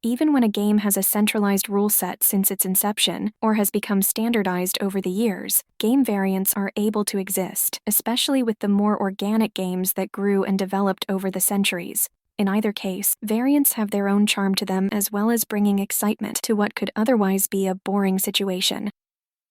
Even when a game has a centralized rule set since its inception, or has become standardized over the years, game variants are able to exist, especially with the more organic games that grew and developed over the centuries. In either case, variants have their own charm to them as well as bringing excitement to what could otherwise be a boring situation.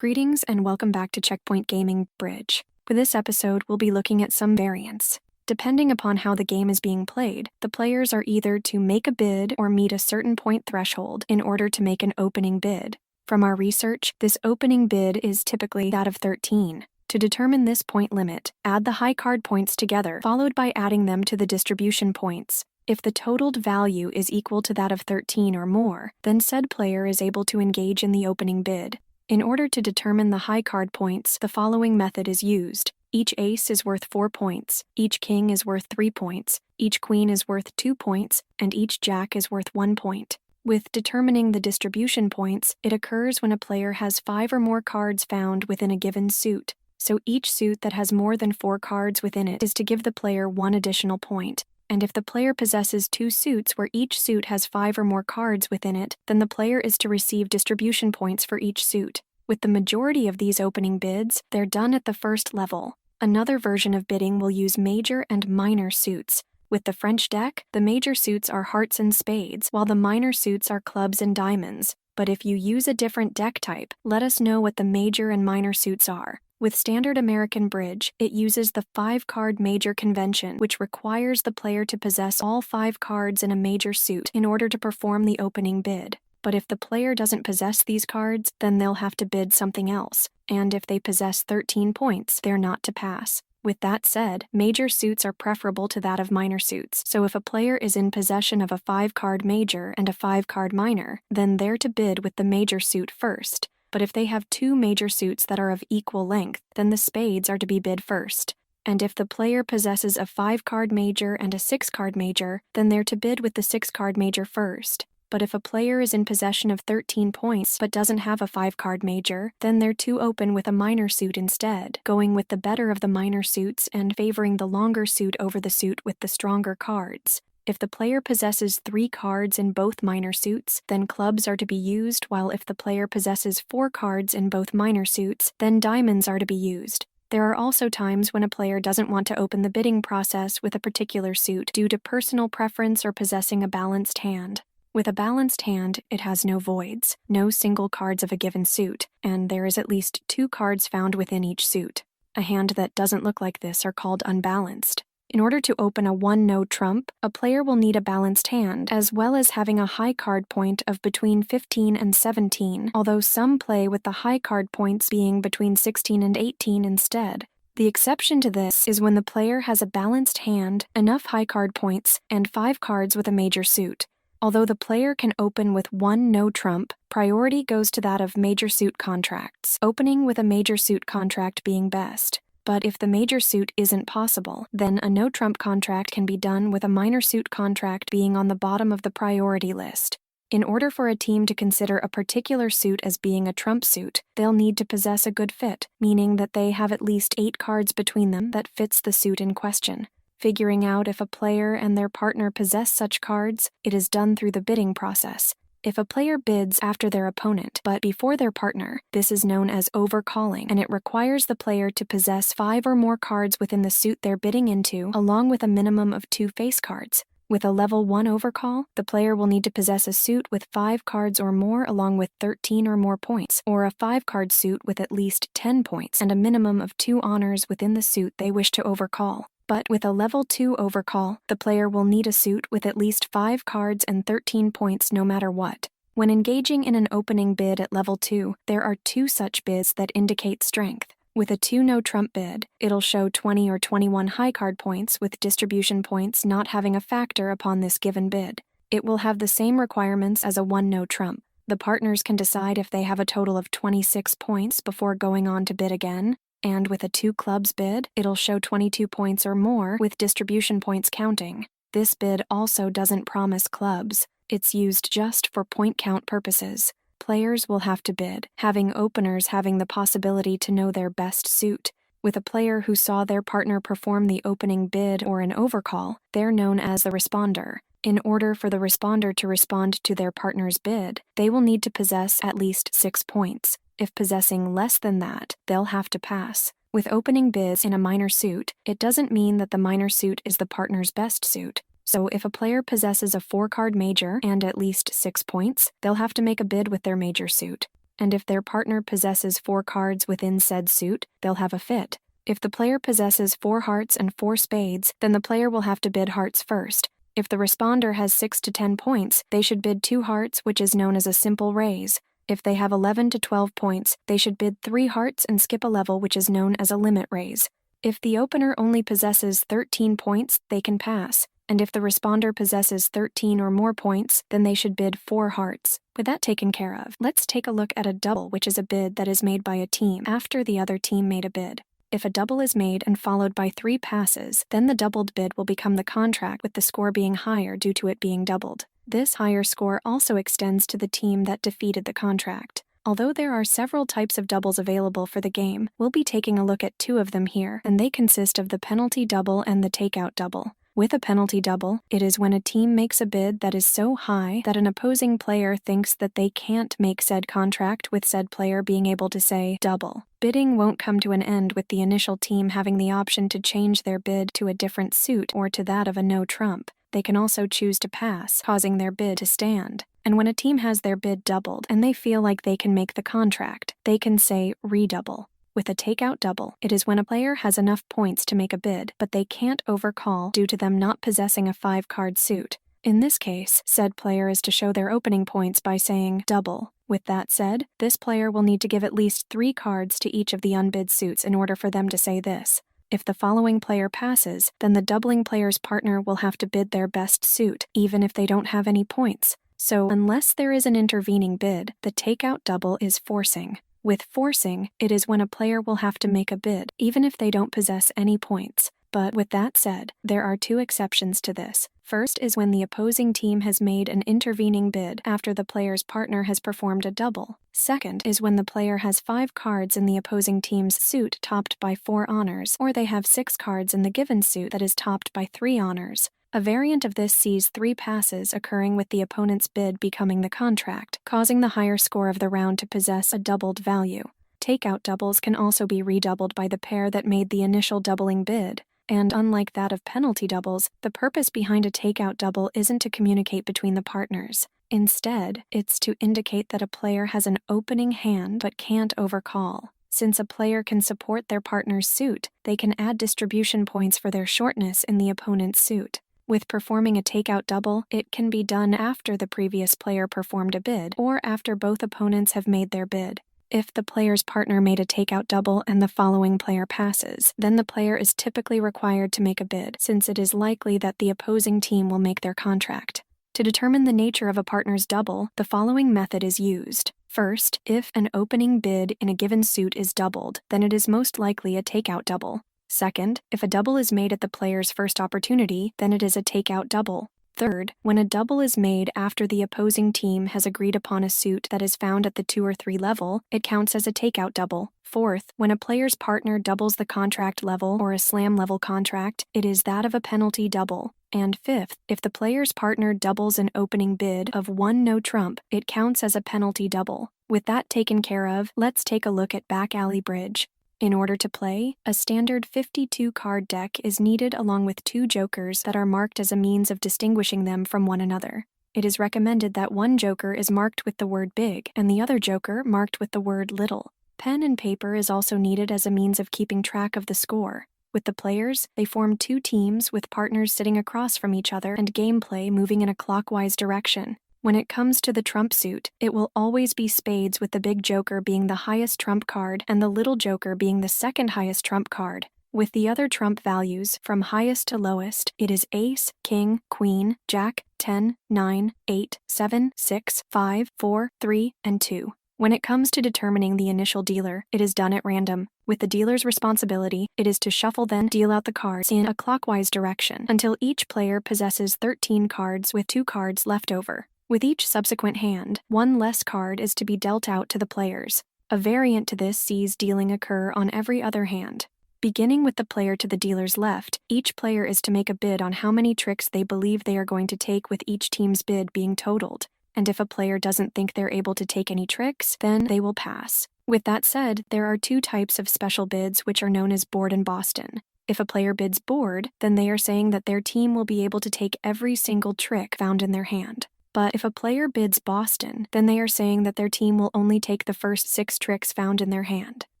Greetings and welcome back to Checkpoint Gaming Bridge. For this episode, we'll be looking at some variants. Depending upon how the game is being played, the players are either to make a bid or meet a certain point threshold in order to make an opening bid. From our research, this opening bid is typically that of 13. To determine this point limit, add the high card points together, followed by adding them to the distribution points. If the totaled value is equal to that of 13 or more, then said player is able to engage in the opening bid. In order to determine the high card points, the following method is used. Each ace is worth 4 points, each king is worth 3 points, each queen is worth 2 points, and each jack is worth 1 point. With determining the distribution points, it occurs when a player has 5 or more cards found within a given suit. So each suit that has more than 4 cards within it is to give the player 1 additional point. And if the player possesses 2 suits where each suit has 5 or more cards within it, then the player is to receive distribution points for each suit. With the majority of these opening bids, they're done at the first level. Another version of bidding will use major and minor suits. With the French deck, the major suits are hearts and spades, while the minor suits are clubs and diamonds. But if you use a different deck type, let us know what the major and minor suits are. With Standard American Bridge, it uses the 5-card major convention, which requires the player to possess all 5 cards in a major suit in order to perform the opening bid. But if the player doesn't possess these cards, then they'll have to bid something else. And if they possess 13 points, they're not to pass. With that said, major suits are preferable to that of minor suits, so if a player is in possession of a 5-card major and a 5-card minor, then they're to bid with the major suit first. But if they have 2 major suits that are of equal length, then the spades are to be bid first. And if the player possesses a 5-card major and a 6-card major, then they're to bid with the 6-card major first. But if a player is in possession of 13 points but doesn't have a 5-card major, then they're to open with a minor suit instead, going with the better of the minor suits and favoring the longer suit over the suit with the stronger cards. If the player possesses 3 cards in both minor suits, then clubs are to be used, while if the player possesses 4 cards in both minor suits, then diamonds are to be used. There are also times when a player doesn't want to open the bidding process with a particular suit due to personal preference or possessing a balanced hand. With a balanced hand, it has no voids, no single cards of a given suit, and there is at least 2 cards found within each suit. A hand that doesn't look like this are called unbalanced. In order to open a 1-no trump, a player will need a balanced hand, as well as having a high card point of between 15 and 17, although some play with the high card points being between 16 and 18 instead. The exception to this is when the player has a balanced hand, enough high card points, and 5 cards with a major suit. Although the player can open with 1 no trump, priority goes to that of major suit contracts, opening with a major suit contract being best. But if the major suit isn't possible, then a no trump contract can be done with a minor suit contract being on the bottom of the priority list. In order for a team to consider a particular suit as being a trump suit, they'll need to possess a good fit, meaning that they have at least 8 cards between them that fits the suit in question. Figuring out if a player and their partner possess such cards, it is done through the bidding process. If a player bids after their opponent, but before their partner, this is known as overcalling, and it requires the player to possess 5 or more cards within the suit they're bidding into, along with a minimum of 2 face cards. With a level 1 overcall, the player will need to possess a suit with 5 cards or more along with 13 or more points, or a 5-card suit with at least 10 points and a minimum of 2 honors within the suit they wish to overcall. But with a level 2 overcall, the player will need a suit with at least 5 cards and 13 points no matter what. When engaging in an opening bid at level 2, there are 2 such bids that indicate strength. With a 2 no trump bid, it'll show 20 or 21 high card points with distribution points not having a factor upon this given bid. It will have the same requirements as a 1 no trump. The partners can decide if they have a total of 26 points before going on to bid again. And with a 2 clubs bid, it'll show 22 points or more with distribution points counting. This bid also doesn't promise clubs. It's used just for point count purposes. Players will have to bid, having openers having the possibility to know their best suit. With a player who saw their partner perform the opening bid or an overcall, they're known as the responder. In order for the responder to respond to their partner's bid, they will need to possess at least 6 points. If possessing less than that, they'll have to pass. With opening bids in a minor suit, it doesn't mean that the minor suit is the partner's best suit. So if a player possesses a 4-card major and at least 6 points, they'll have to make a bid with their major suit. And if their partner possesses 4 cards within said suit, they'll have a fit. If the player possesses 4 hearts and 4 spades, then the player will have to bid hearts first. If the responder has 6 to 10 points, they should bid 2 hearts, which is known as a simple raise. If they have 11 to 12 points, they should bid 3 hearts and skip a level, which is known as a limit raise. If the opener only possesses 13 points, they can pass. And if the responder possesses 13 or more points, then they should bid 4 hearts. With that taken care of, let's take a look at a double, which is a bid that is made by a team after the other team made a bid. If a double is made and followed by 3 passes, then the doubled bid will become the contract, with the score being higher due to it being doubled. This higher score also extends to the team that defeated the contract. Although there are several types of doubles available for the game, we'll be taking a look at 2 of them here, and they consist of the penalty double and the takeout double. With a penalty double, it is when a team makes a bid that is so high that an opposing player thinks that they can't make said contract, with said player being able to say double. Bidding won't come to an end with the initial team having the option to change their bid to a different suit or to that of a no trump. They can also choose to pass, causing their bid to stand. And when a team has their bid doubled and they feel like they can make the contract, they can say redouble. With a takeout double, it is when a player has enough points to make a bid, but they can't overcall due to them not possessing a 5-card suit. In this case, said player is to show their opening points by saying double. With that said, this player will need to give at least 3 cards to each of the unbid suits in order for them to say this. If the following player passes, then the doubling player's partner will have to bid their best suit, even if they don't have any points. So, unless there is an intervening bid, the takeout double is forcing. With forcing, it is when a player will have to make a bid, even if they don't possess any points. But with that said, there are 2 exceptions to this. First is when the opposing team has made an intervening bid after the player's partner has performed a double. Second is when the player has 5 cards in the opposing team's suit topped by 4 honors, or they have 6 cards in the given suit that is topped by 3 honors. A variant of this sees 3 passes occurring with the opponent's bid becoming the contract, causing the higher score of the round to possess a doubled value. Takeout doubles can also be redoubled by the pair that made the initial doubling bid. And unlike that of penalty doubles, the purpose behind a takeout double isn't to communicate between the partners. Instead, it's to indicate that a player has an opening hand but can't overcall. Since a player can support their partner's suit, they can add distribution points for their shortness in the opponent's suit. With performing a takeout double, it can be done after the previous player performed a bid or after both opponents have made their bid. If the player's partner made a takeout double and the following player passes, then the player is typically required to make a bid, since it is likely that the opposing team will make their contract. To determine the nature of a partner's double, the following method is used. First, if an opening bid in a given suit is doubled, then it is most likely a takeout double. Second, if a double is made at the player's first opportunity, then it is a takeout double. Third, when a double is made after the opposing team has agreed upon a suit that is found at the 2 or 3 level, it counts as a takeout double. Fourth, when a player's partner doubles the contract level or a slam level contract, it is that of a penalty double. And fifth, if the player's partner doubles an opening bid of 1 no trump, it counts as a penalty double. With that taken care of, let's take a look at Back Alley Bridge. In order to play, a standard 52-card deck is needed along with 2 jokers that are marked as a means of distinguishing them from one another. It is recommended that one joker is marked with the word big and the other joker marked with the word little. Pen and paper is also needed as a means of keeping track of the score. With the players, they form 2 teams with partners sitting across from each other and gameplay moving in a clockwise direction. When it comes to the trump suit, it will always be spades, with the big joker being the highest trump card and the little joker being the second highest trump card. With the other trump values, from highest to lowest, it is ace, king, queen, jack, 10, 9, 8, 7, 6, 5, 4, 3, and 2. When it comes to determining the initial dealer, it is done at random. With the dealer's responsibility, it is to shuffle then deal out the cards in a clockwise direction until each player possesses 13 cards with 2 cards left over. With each subsequent hand, 1 less card is to be dealt out to the players. A variant to this sees dealing occur on every other hand. Beginning with the player to the dealer's left, each player is to make a bid on how many tricks they believe they are going to take, with each team's bid being totaled. And if a player doesn't think they're able to take any tricks, then they will pass. With that said, there are two types of special bids which are known as board and Boston. If a player bids board, then they are saying that their team will be able to take every single trick found in their hand. But if a player bids Boston, then they are saying that their team will only take the first 6 tricks found in their hand.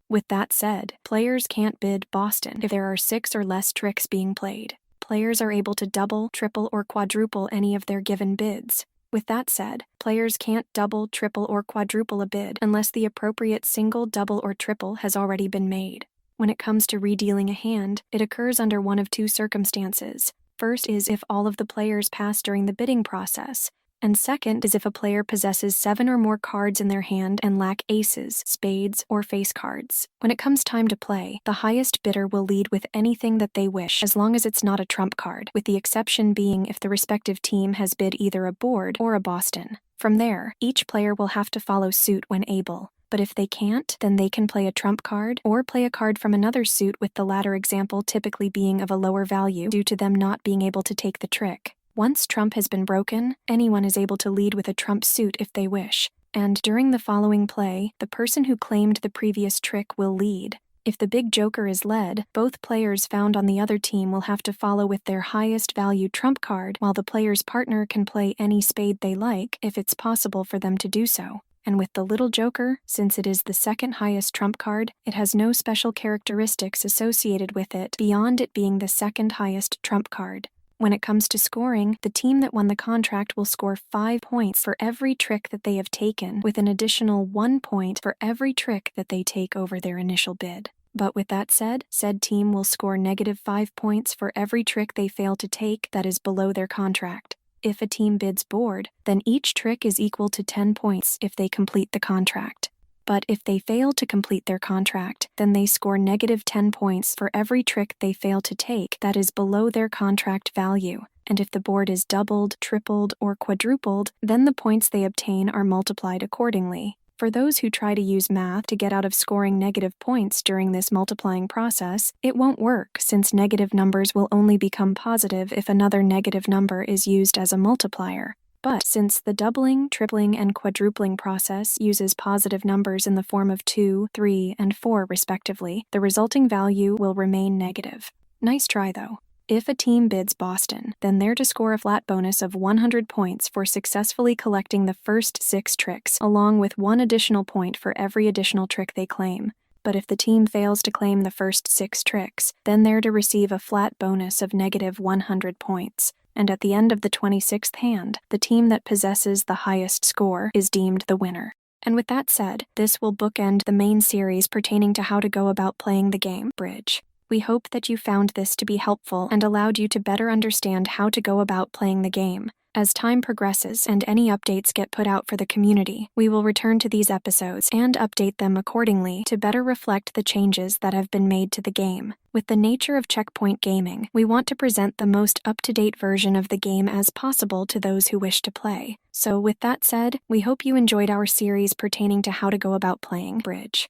With that said, players can't bid Boston if there are 6 or less tricks being played. Players are able to double, triple, or quadruple any of their given bids. With that said, players can't double, triple, or quadruple a bid unless the appropriate single, double, or triple has already been made. When it comes to redealing a hand, it occurs under one of two circumstances. First is if all of the players pass during the bidding process, and second is if a player possesses 7 or more cards in their hand and lack aces, spades, or face cards. When it comes time to play, the highest bidder will lead with anything that they wish as long as it's not a trump card, with the exception being if the respective team has bid either a board or a Boston. From there, each player will have to follow suit when able. But if they can't, then they can play a trump card or play a card from another suit, with the latter example typically being of a lower value due to them not being able to take the trick. Once trump has been broken, anyone is able to lead with a trump suit if they wish, and during the following play, the person who claimed the previous trick will lead. If the big joker is led, both players found on the other team will have to follow with their highest value trump card, while the player's partner can play any spade they like if it's possible for them to do so. And with the little joker, since it is the second highest trump card, it has no special characteristics associated with it beyond it being the second highest trump card. When it comes to scoring, the team that won the contract will score 5 points for every trick that they have taken, with an additional 1 point for every trick that they take over their initial bid. But with that said team will score -5 points for every trick they fail to take that is below their contract. If a team bids board, then each trick is equal to 10 points if they complete the contract. But if they fail to complete their contract, then they score -10 points for every trick they fail to take that is below their contract value. And if the board is doubled, tripled, or quadrupled, then the points they obtain are multiplied accordingly. For those who try to use math to get out of scoring negative points during this multiplying process, it won't work, since negative numbers will only become positive if another negative number is used as a multiplier. But since the doubling, tripling, and quadrupling process uses positive numbers in the form of 2, 3, and 4 respectively, the resulting value will remain negative. Nice try though. If a team bids Boston, then they're to score a flat bonus of 100 points for successfully collecting the first 6 tricks, along with 1 additional point for every additional trick they claim. But if the team fails to claim the first 6 tricks, then they're to receive a flat bonus of -100 points. And at the end of the 26th hand, the team that possesses the highest score is deemed the winner. And with that said, this will bookend the main series pertaining to how to go about playing the game, Bridge. We hope that you found this to be helpful and allowed you to better understand how to go about playing the game. As time progresses and any updates get put out for the community, we will return to these episodes and update them accordingly to better reflect the changes that have been made to the game. With the nature of Checkpoint Gaming, we want to present the most up-to-date version of the game as possible to those who wish to play. So with that said, we hope you enjoyed our series pertaining to how to go about playing Bridge.